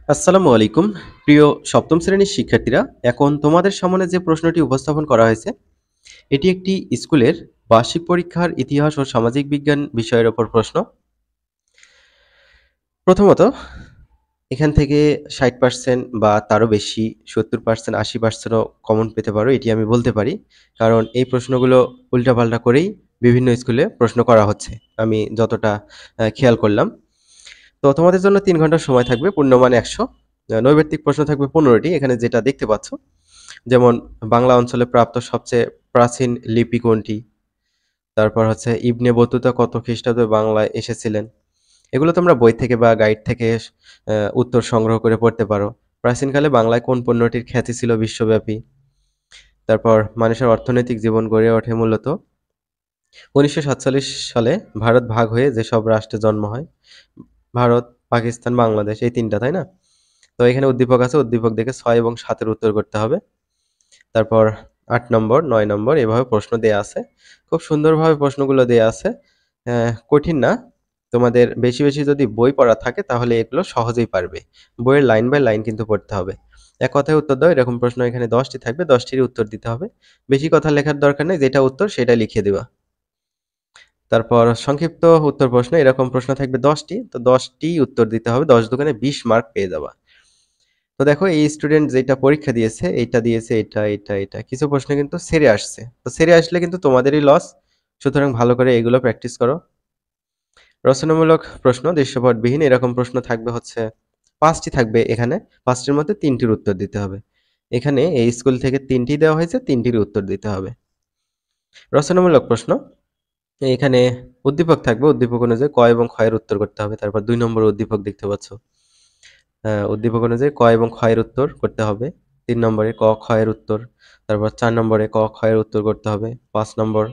আসসালামু আলাইকুম। প্রিয় সপ্তম শ্রেণীর শিক্ষার্থীরা, এখন তোমাদের সামনে যে প্রশ্নটি উপস্থাপন করা হয়েছে, এটি একটি স্কুলের বার্ষিক পরীক্ষার ইতিহাস ও সামাজিক বিজ্ঞান বিষয়ের ওপর প্রশ্ন। প্রথমত, এখান থেকে 60% বা তারও বেশি 70%, 80%ও কমন পেতে পারো, এটি আমি বলতে পারি। কারণ এই প্রশ্নগুলো উল্টাপাল্টা করেই বিভিন্ন স্কুলে প্রশ্ন করা হচ্ছে। আমি যতটা খেয়াল করলাম। তো তোমাদের জন্য ৩ ঘন্টা সময় থাকবে, পূর্ণমান ১০০। নৈর্ব্যক্তিক প্রশ্ন থাকবে ১৫টি, এখানে যেটা দেখতে পাচ্ছ। যেমন বাংলা অঞ্চলে প্রাপ্ত সবচেয়ে প্রাচীন লিপি কোনটি? তারপর হচ্ছে ইবনে বতুতা কত খ্রিস্টাব্দে বাংলায় এসেছিলেন? এগুলো তোমরা বই থেকে বা গাইড থেকে উত্তর সংগ্রহ করে পড়তে পারো। প্রাচীনকালে বাংলায় কোন পণ্যটির খ্যাতি ছিল বিশ্বব্যাপী? তারপর মানুষের অর্থনৈতিক জীবন গড়ে ওঠে মূলত ১৯৪৭ সালে ভারত ভাগ হয়ে যেসব রাষ্ট্রে জন্ম হয়? ভারত, পাকিস্তান, বাংলাদেশ, এই ৩টা, তাই না? তো এখানে উদ্দীপক আছে, উদ্দীপক দেখে ৬ এবং ৭ এর উত্তর করতে হবে। তারপর ৮ নম্বর, ৯ নম্বর এভাবে প্রশ্ন দেয়া আছে। খুব সুন্দরভাবে প্রশ্নগুলো দেয়া আছে। কঠিন না। তোমাদের বেশি, বেশি যদি বই পড়া থাকে তাহলে এগুলো সহজেই পারবে। বইয়ের লাইন বাই লাইন কিন্তু পড়তে হবে। এক কথায় উত্তর দাও, এরকম প্রশ্ন এখানে ১০ টি থাকবে, ১০ টিরই উত্তর দিতে হবে। বেশি কথা লেখার দরকার নেই, যেটা উত্তর সেটা লিখে দিবা। তারপর সংক্ষিপ্ত উত্তর প্রশ্ন, এরকম প্রশ্ন থাকবে ১০ টি। তো ১০ টিই উত্তর দিতে হবে। ১০ দোকানে ২০ মার্ক পেয়ে যাবা। তো দেখো এই স্টুডেন্ট যেটা পরীক্ষা দিয়েছে, এইটা দিয়েছে, এটা। কিছু প্রশ্ন কিন্তু ছেড়ে আসছে। তো ছেড়ে আসলে কিন্তু তোমাদেরই লস। সুতরাং ভালো করে এগুলো প্র্যাকটিস করো। রচনামূলক প্রশ্ন, দৃশ্যপটবিহীন, এরকম প্রশ্ন থাকবে হচ্ছে ৫ টি থাকবে এখানে। ৫ টির মধ্যে ৩ টির উত্তর দিতে হবে। এখানে এই স্কুল থেকে ৩ টি দেওয়া হয়েছে, ৩ টির উত্তর দিতে হবে। রচনামূলক প্রশ্ন, এখানে উদ্দীপক থাকবে, উদ্দীপক অনুযায়ী ক এবং খ এর উত্তর করতে হবে। তারপর ২ নম্বর উদ্দীপক দেখতে পাচ্ছ। উদ্দীপক অনুযায়ী ক এবং খ এর উত্তর করতে হবে। ৩ নম্বরে ক, খ এর উত্তর। তারপর ৪ নম্বরে ক, খ এর উত্তর করতে হবে। ৫ নম্বর।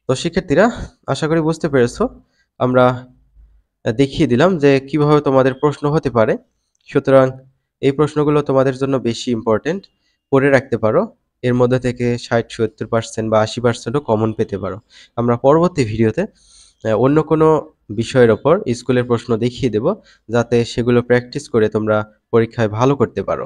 তো শিক্ষার্থীরা, আশা করি বুঝতে পেরেছো। আমরা দেখিয়ে দিলাম যে কিভাবে তোমাদের প্রশ্ন হতে পারে। সুতরাং এই প্রশ্নগুলো তোমাদের জন্য বেশি ইম্পোর্টেন্ট। পড়ে রাখতে পারো। এর মধ্যে থেকে ৬০-৭০% বা ৮০%ও কমন পেতে পারো। আমরা পরবর্তী ভিডিওতে অন্য কোনো বিষয়ের ওপর স্কুলের প্রশ্ন দেখিয়ে দেব, যাতে সেগুলো প্র্যাকটিস করে তোমরা পরীক্ষায় ভালো করতে পারো।